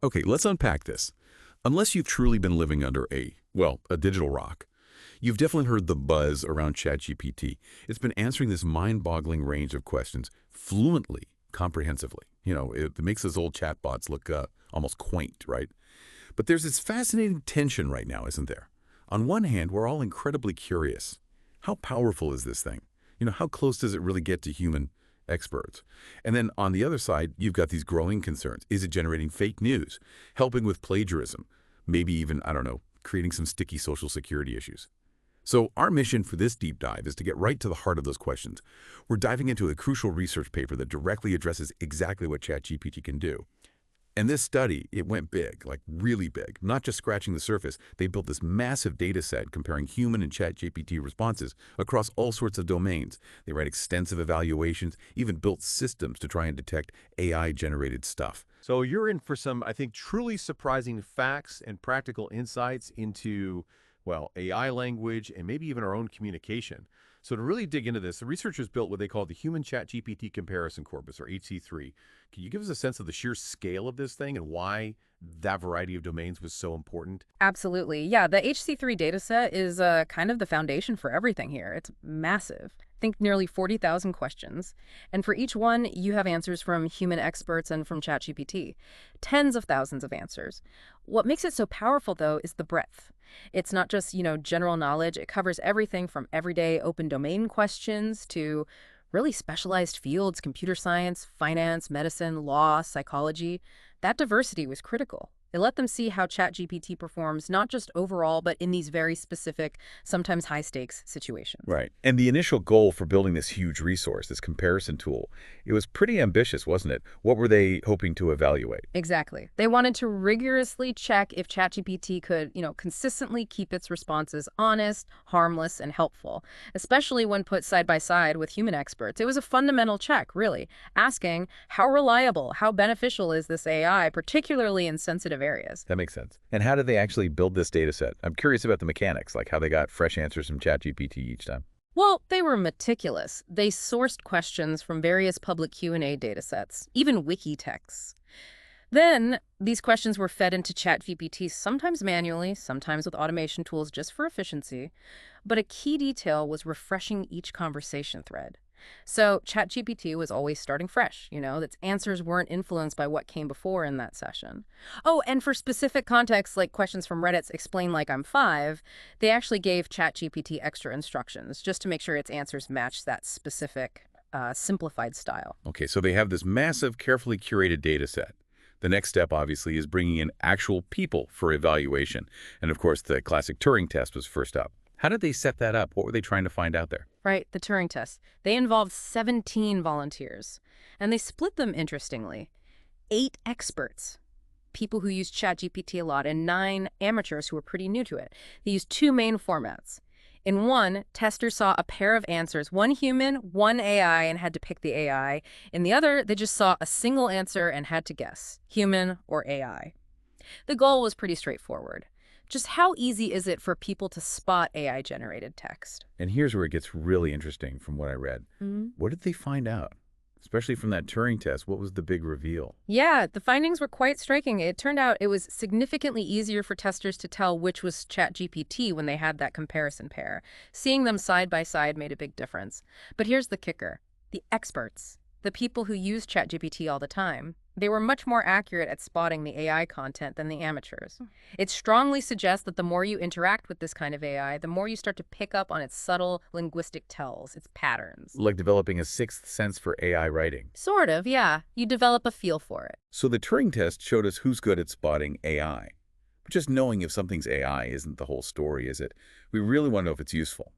Okay, let's unpack this. Unless you've truly been living under a digital rock, you've definitely heard the buzz around ChatGPT. It's been answering this mind-boggling range of questions fluently, comprehensively. It makes those old chatbots look almost quaint, right? But there's this fascinating tension right now, isn't there? On one hand, we're all incredibly curious. How powerful is this thing? How close does it really get to human experts? And then on the other side, you've got these growing concerns. Is it generating fake news, helping with plagiarism, maybe even, I don't know, creating some sticky social security issues? So our mission for this deep dive is to get right to the heart of those questions. We're diving into a crucial research paper that directly addresses exactly what ChatGPT can do. And this study, it went big, like really big, not just scratching the surface. They built this massive data set comparing human and ChatGPT responses across all sorts of domains. They ran extensive evaluations, even built systems to try and detect AI-generated stuff. So you're in for some, I think, truly surprising facts and practical insights into, well, AI language and maybe even our own communication. So to really dig into this, the researchers built what they call the Human ChatGPT Comparison Corpus, or HC3. Can you give us a sense of the sheer scale of this thing and why that variety of domains was so important? Absolutely. Yeah, the HC3 dataset is kind of the foundation for everything here. It's massive. Think nearly 40,000 questions. And for each one, you have answers from human experts and from ChatGPT. Tens of thousands of answers. What makes it so powerful, though, is the breadth. It's not just, general knowledge. It covers everything from everyday open domain questions to really specialized fields, computer science, finance, medicine, law, psychology. That diversity was critical. It let them see how ChatGPT performs not just overall, but in these very specific, sometimes high-stakes situations. Right. And the initial goal for building this huge resource, this comparison tool, it was pretty ambitious, wasn't it? What were they hoping to evaluate? Exactly. They wanted to rigorously check if ChatGPT could, consistently keep its responses honest, harmless, and helpful, especially when put side by side with human experts. It was a fundamental check, really, asking how reliable, how beneficial is this AI, particularly in sensitive areas. That makes sense. And how did they actually build this data set? I'm curious about the mechanics, like how they got fresh answers from ChatGPT each time. Well, they were meticulous. They sourced questions from various public Q&A datasets, even wiki texts. Then, these questions were fed into ChatGPT, sometimes manually, sometimes with automation tools just for efficiency. But a key detail was refreshing each conversation thread. So ChatGPT was always starting fresh, its answers weren't influenced by what came before in that session. Oh, and for specific contexts like questions from Reddit's Explain Like I'm 5, they actually gave ChatGPT extra instructions just to make sure its answers matched that specific, simplified style. Okay, so they have this massive, carefully curated data set. The next step, obviously, is bringing in actual people for evaluation. And of course, the classic Turing test was first up. How did they set that up? What were they trying to find out there? Right, the Turing test. They involved 17 volunteers, and they split them interestingly. 8 experts, people who used ChatGPT a lot, and 9 amateurs who were pretty new to it. They used 2 main formats. In one, testers saw a pair of answers, one human, one AI, and had to pick the AI. In the other, they just saw a single answer and had to guess, human or AI. The goal was pretty straightforward. Just how easy is it for people to spot AI-generated text? And here's where it gets really interesting from what I read. What did they find out? Especially from that Turing test, what was the big reveal? Yeah, the findings were quite striking. It turned out it was significantly easier for testers to tell which was ChatGPT when they had that comparison pair. Seeing them side by side made a big difference. But here's the kicker. The experts, the people who use ChatGPT all the time, they were much more accurate at spotting the AI content than the amateurs. It strongly suggests that the more you interact with this kind of AI, the more you start to pick up on its subtle linguistic tells, its patterns. Like developing a sixth sense for AI writing. Sort of, yeah. You develop a feel for it. So the Turing test showed us who's good at spotting AI. But just knowing if something's AI isn't the whole story, is it? We really want to know if it's useful.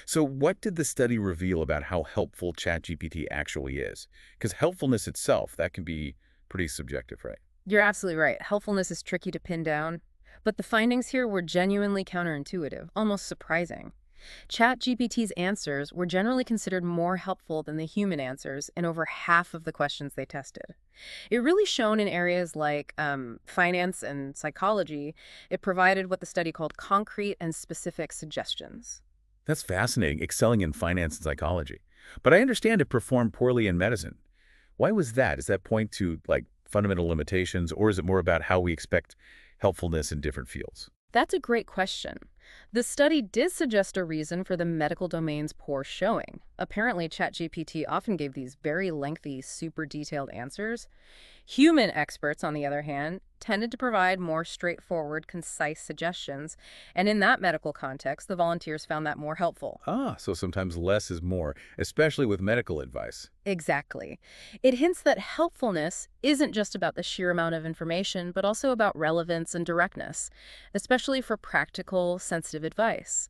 So what did the study reveal about how helpful ChatGPT actually is? Because helpfulness itself, that can be pretty subjective, right? You're absolutely right. Helpfulness is tricky to pin down. But the findings here were genuinely counterintuitive, almost surprising. ChatGPT's answers were generally considered more helpful than the human answers in over half of the questions they tested. It really shone in areas like finance and psychology. It provided what the study called concrete and specific suggestions. That's fascinating, excelling in finance and psychology. But I understand it performed poorly in medicine. Why was that? Does that point to, like, fundamental limitations, or is it more about how we expect helpfulness in different fields? That's a great question. The study did suggest a reason for the medical domain's poor showing. Apparently, ChatGPT often gave these very lengthy, super detailed answers. Human experts, on the other hand, tended to provide more straightforward, concise suggestions, and in that medical context, the volunteers found that more helpful. Ah, so sometimes less is more, especially with medical advice. Exactly. It hints that helpfulness isn't just about the sheer amount of information, but also about relevance and directness, especially for practical, sensitive advice.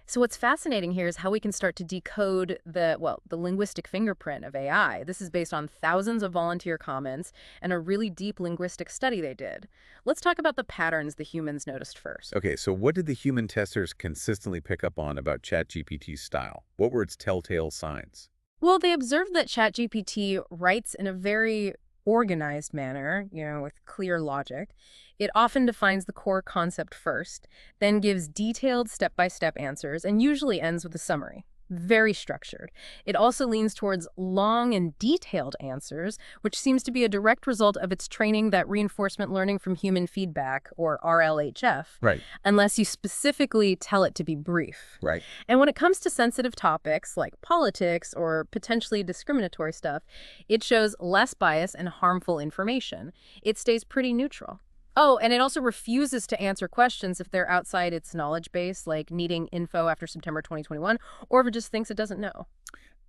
So what's fascinating here is how we can start to decode the linguistic fingerprint of AI. This is based on thousands of volunteer comments and a really deep linguistic study they did. Let's talk about the patterns the humans noticed first. Okay, so what did the human testers consistently pick up on about ChatGPT's style? What were its telltale signs? Well, they observed that ChatGPT writes in a very organized manner, with clear logic. It often defines the core concept first, then gives detailed step-by-step answers, and usually ends with a summary. Very structured. It also leans towards long and detailed answers, which seems to be a direct result of its training that reinforcement learning from human feedback, or RLHF, Right. unless you specifically tell it to be brief. Right. And when it comes to sensitive topics like politics or potentially discriminatory stuff, it shows less bias and harmful information. It stays pretty neutral. Oh, and it also refuses to answer questions if they're outside its knowledge base, like needing info after September 2021, or if it just thinks it doesn't know.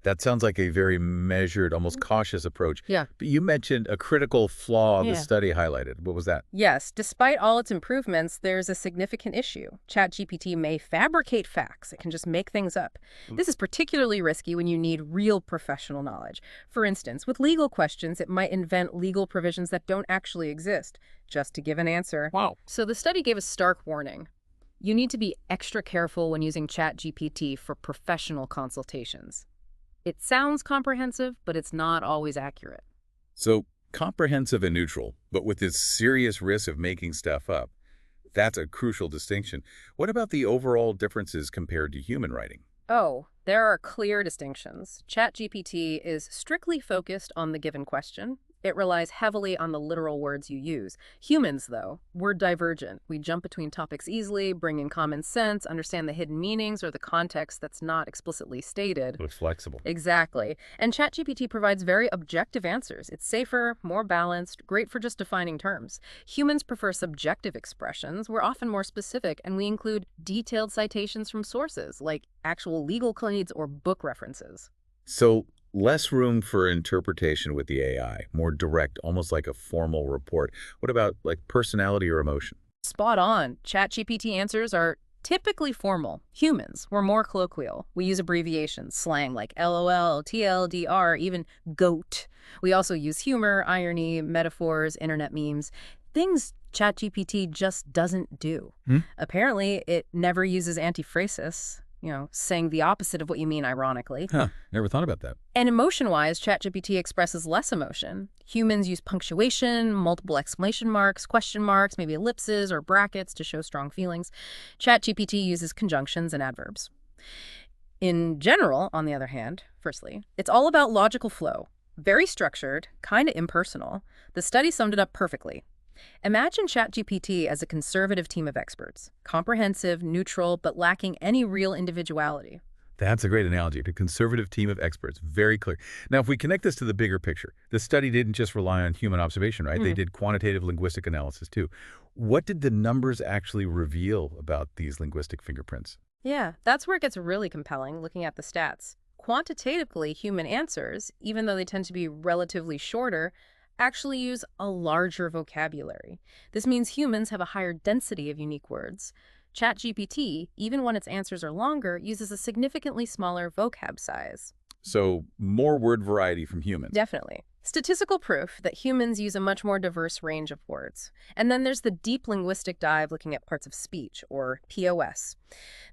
That sounds like a very measured, almost cautious approach. Yeah. But you mentioned a critical flaw the Yeah. study highlighted. What was that? Yes, despite all its improvements, there's a significant issue. ChatGPT may fabricate facts. It can just make things up. This is particularly risky when you need real professional knowledge. For instance, with legal questions, it might invent legal provisions that don't actually exist, just to give an answer. Wow. So the study gave a stark warning. You need to be extra careful when using ChatGPT for professional consultations. It sounds comprehensive, but it's not always accurate. So comprehensive and neutral, but with this serious risk of making stuff up. That's a crucial distinction. What about the overall differences compared to human writing? Oh, there are clear distinctions. ChatGPT is strictly focused on the given question. It relies heavily on the literal words you use. Humans, though, we're divergent. We jump between topics easily, bring in common sense, understand the hidden meanings or the context that's not explicitly stated. It's flexible. Exactly. And ChatGPT provides very objective answers. It's safer, more balanced, great for just defining terms. Humans prefer subjective expressions. We're often more specific, and we include detailed citations from sources, like actual legal claims or book references. So less room for interpretation with the AI, more direct, almost like a formal report. What about like personality or emotion? Spot on. ChatGPT answers are typically formal. Humans, we're more colloquial. We use abbreviations, slang like LOL, TLDR, even GOAT. We also use humor, irony, metaphors, internet memes, things ChatGPT just doesn't do. Apparently, it never uses antiphrasis, saying the opposite of what you mean, ironically. Huh, never thought about that. And emotion-wise, ChatGPT expresses less emotion. Humans use punctuation, multiple exclamation marks, question marks, maybe ellipses or brackets to show strong feelings. ChatGPT uses conjunctions and adverbs. In general, on the other hand, firstly, it's all about logical flow. Very structured, kind of impersonal. The study summed it up perfectly. Imagine ChatGPT as a conservative team of experts, comprehensive, neutral, but lacking any real individuality. That's a great analogy. A conservative team of experts. Very clear. Now, if we connect this to the bigger picture, the study didn't just rely on human observation, right? They did quantitative linguistic analysis, too. What did the numbers actually reveal about these linguistic fingerprints? Yeah, that's where it gets really compelling, looking at the stats. Quantitatively, human answers, even though they tend to be relatively shorter, actually use a larger vocabulary. This means humans have a higher density of unique words. ChatGPT, even when its answers are longer, uses a significantly smaller vocab size. So more word variety from humans. Definitely. Statistical proof that humans use a much more diverse range of words. And then there's the deep linguistic dive looking at parts of speech, or POS.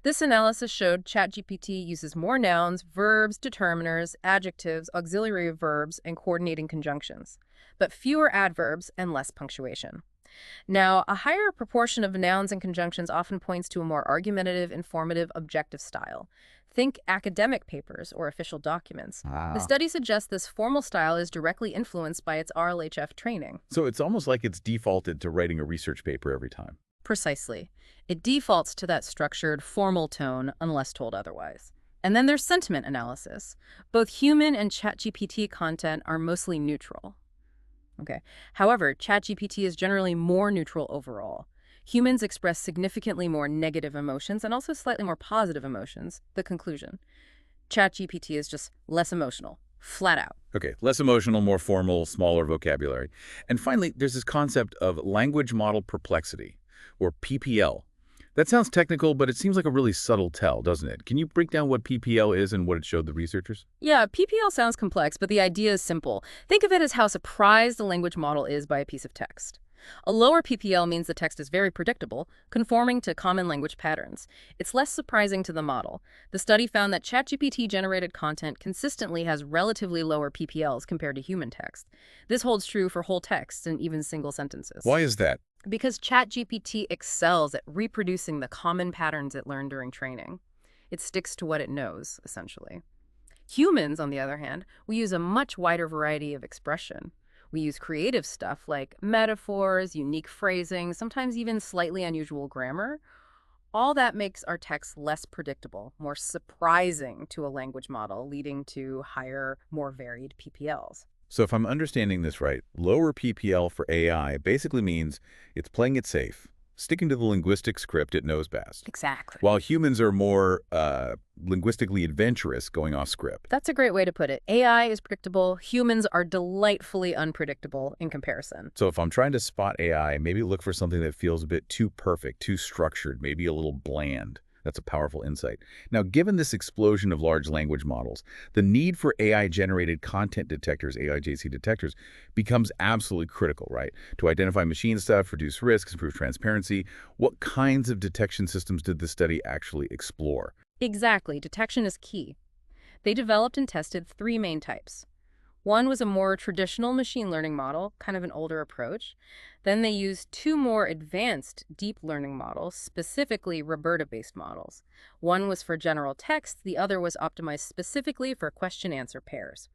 This analysis showed ChatGPT uses more nouns, verbs, determiners, adjectives, auxiliary verbs, and coordinating conjunctions, but fewer adverbs and less punctuation. Now, a higher proportion of nouns and conjunctions often points to a more argumentative, informative, objective style. Think academic papers or official documents. The Ah. study suggests this formal style is directly influenced by its RLHF training. So it's almost like it's defaulted to writing a research paper every time. Precisely. It defaults to that structured, formal tone unless told otherwise. And then there's sentiment analysis. Both human and ChatGPT content are mostly neutral. Okay. However, ChatGPT is generally more neutral overall. Humans express significantly more negative emotions and also slightly more positive emotions. The conclusion. ChatGPT is just less emotional, flat out. Okay, less emotional, more formal, smaller vocabulary. And finally, there's this concept of language model perplexity, or PPL. That sounds technical, but it seems like a really subtle tell, doesn't it? Can you break down what PPL is and what it showed the researchers? Yeah, PPL sounds complex, but the idea is simple. Think of it as how surprised the language model is by a piece of text. A lower PPL means the text is very predictable, conforming to common language patterns. It's less surprising to the model. The study found that ChatGPT-generated content consistently has relatively lower PPLs compared to human text. This holds true for whole texts and even single sentences. Why is that? Because ChatGPT excels at reproducing the common patterns it learned during training. It sticks to what it knows, essentially. Humans, on the other hand, we use a much wider variety of expression. We use creative stuff like metaphors, unique phrasing, sometimes even slightly unusual grammar. All that makes our text less predictable, more surprising to a language model, leading to higher, more varied PPLs. So if I'm understanding this right, lower PPL for AI basically means it's playing it safe, sticking to the linguistic script it knows best, Exactly. while humans are more linguistically adventurous, going off script. That's a great way to put it. AI is predictable. Humans are delightfully unpredictable in comparison. So if I'm trying to spot AI, maybe look for something that feels a bit too perfect, too structured, maybe a little bland. That's a powerful insight. Now, given this explosion of large language models, the need for AI-generated content detectors, AIJC detectors, becomes absolutely critical, right? To identify machine stuff, reduce risks, improve transparency. What kinds of detection systems did the study actually explore? Exactly. Detection is key. They developed and tested three main types. One was a more traditional machine learning model, kind of an older approach. Then they used two more advanced deep learning models, specifically Roberta-based models. One was for general text, the other was optimized specifically for question-answer pairs.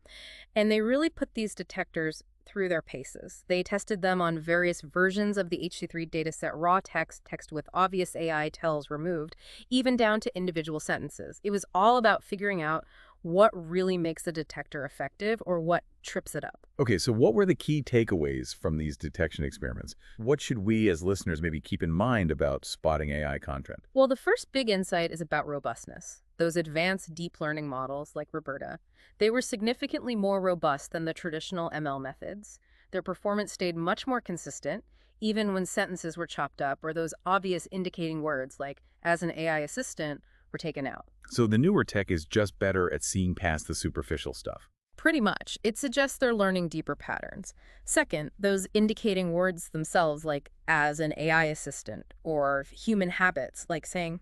And they really put these detectors through their paces. They tested them on various versions of the HC3 dataset, raw text, text with obvious AI tells removed, even down to individual sentences. It was all about figuring out what really makes the detector effective or what trips it up. Okay, so what were the key takeaways from these detection experiments? What should we as listeners maybe keep in mind about spotting AI content? Well, the first big insight is about robustness. Those advanced deep learning models like Roberta, they were significantly more robust than the traditional ML methods. Their performance stayed much more consistent, even when sentences were chopped up or those obvious indicating words like as an AI assistant were taken out. So the newer tech is just better at seeing past the superficial stuff. Pretty much. It suggests they're learning deeper patterns. Second, those indicating words themselves like as an AI assistant or human habits like saying,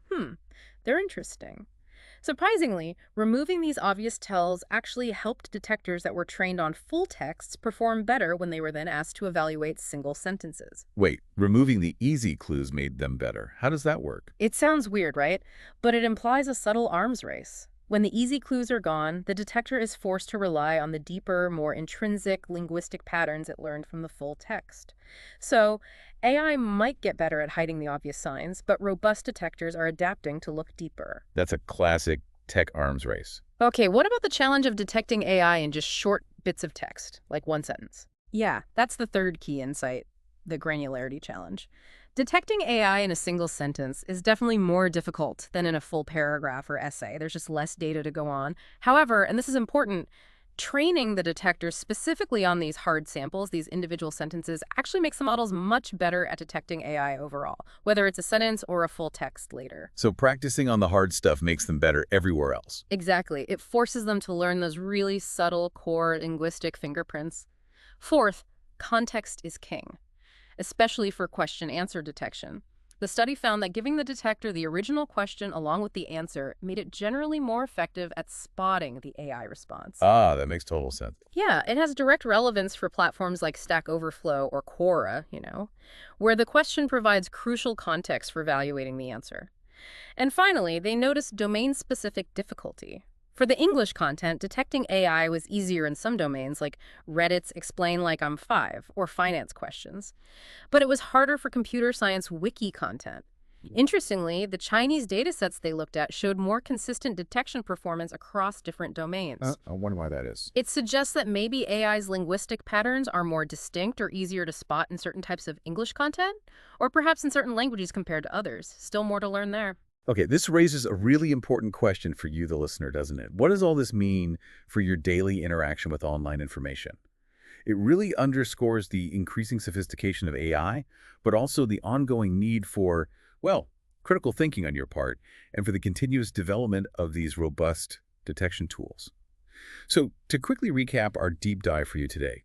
they're interesting. Surprisingly, removing these obvious tells actually helped detectors that were trained on full texts perform better when they were then asked to evaluate single sentences. Wait, removing the easy clues made them better. How does that work? It sounds weird, right? But it implies a subtle arms race. When the easy clues are gone, the detector is forced to rely on the deeper, more intrinsic linguistic patterns it learned from the full text. So, AI might get better at hiding the obvious signs, but robust detectors are adapting to look deeper. That's a classic tech arms race. Okay, what about the challenge of detecting AI in just short bits of text, like one sentence? Yeah, that's the third key insight, the granularity challenge. Detecting AI in a single sentence is definitely more difficult than in a full paragraph or essay. There's just less data to go on. However, and this is important, training the detectors specifically on these hard samples, these individual sentences, actually makes the models much better at detecting AI overall, whether it's a sentence or a full text later. So practicing on the hard stuff makes them better everywhere else. Exactly. It forces them to learn those really subtle core linguistic fingerprints. Fourth, context is king, especially for question-answer detection. The study found that giving the detector the original question along with the answer made it generally more effective at spotting the AI response. Ah, that makes total sense. Yeah, it has direct relevance for platforms like Stack Overflow or Quora, where the question provides crucial context for evaluating the answer. And finally, they noticed domain-specific difficulty. For the English content, detecting AI was easier in some domains, like Reddit's Explain Like I'm Five, or finance questions. But it was harder for computer science wiki content. Interestingly, the Chinese datasets they looked at showed more consistent detection performance across different domains. I wonder why that is. It suggests that maybe AI's linguistic patterns are more distinct or easier to spot in certain types of English content, or perhaps in certain languages compared to others. Still more to learn there. Okay, this raises a really important question for you, the listener, doesn't it? What does all this mean for your daily interaction with online information? It really underscores the increasing sophistication of AI, but also the ongoing need for, well, critical thinking on your part, and for the continuous development of these robust detection tools. So, to quickly recap our deep dive for you today,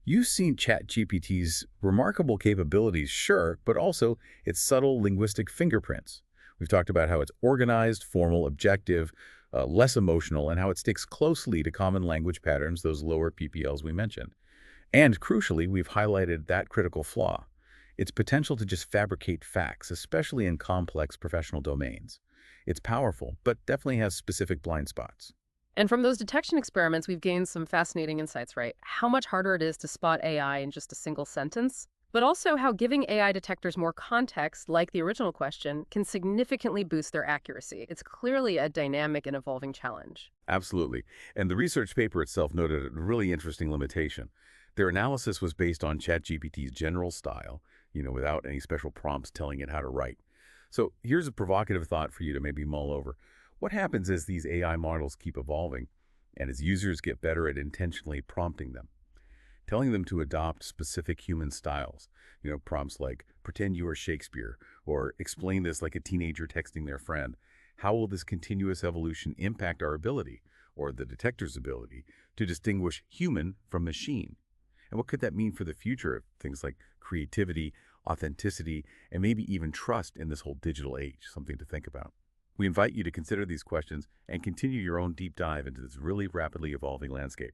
you've seen ChatGPT's remarkable capabilities, sure, but also its subtle linguistic fingerprints. We've talked about how it's organized, formal, objective, less emotional, and how it sticks closely to common language patterns, those lower PPLs we mentioned. And crucially, we've highlighted that critical flaw, its potential to just fabricate facts, especially in complex professional domains. It's powerful, but definitely has specific blind spots. And from those detection experiments, we've gained some fascinating insights, right? How much harder it is to spot AI in just a single sentence, but also how giving AI detectors more context, like the original question, can significantly boost their accuracy. It's clearly a dynamic and evolving challenge. Absolutely. And the research paper itself noted a really interesting limitation. Their analysis was based on ChatGPT's general style, without any special prompts telling it how to write. So here's a provocative thought for you to maybe mull over. What happens as these AI models keep evolving and as users get better at intentionally prompting them? Telling them to adopt specific human styles, prompts like pretend you are Shakespeare or explain this like a teenager texting their friend. How will this continuous evolution impact our ability, or the detector's ability, to distinguish human from machine? And what could that mean for the future of things like creativity, authenticity, and maybe even trust in this whole digital age? Something to think about. We invite you to consider these questions and continue your own deep dive into this really rapidly evolving landscape.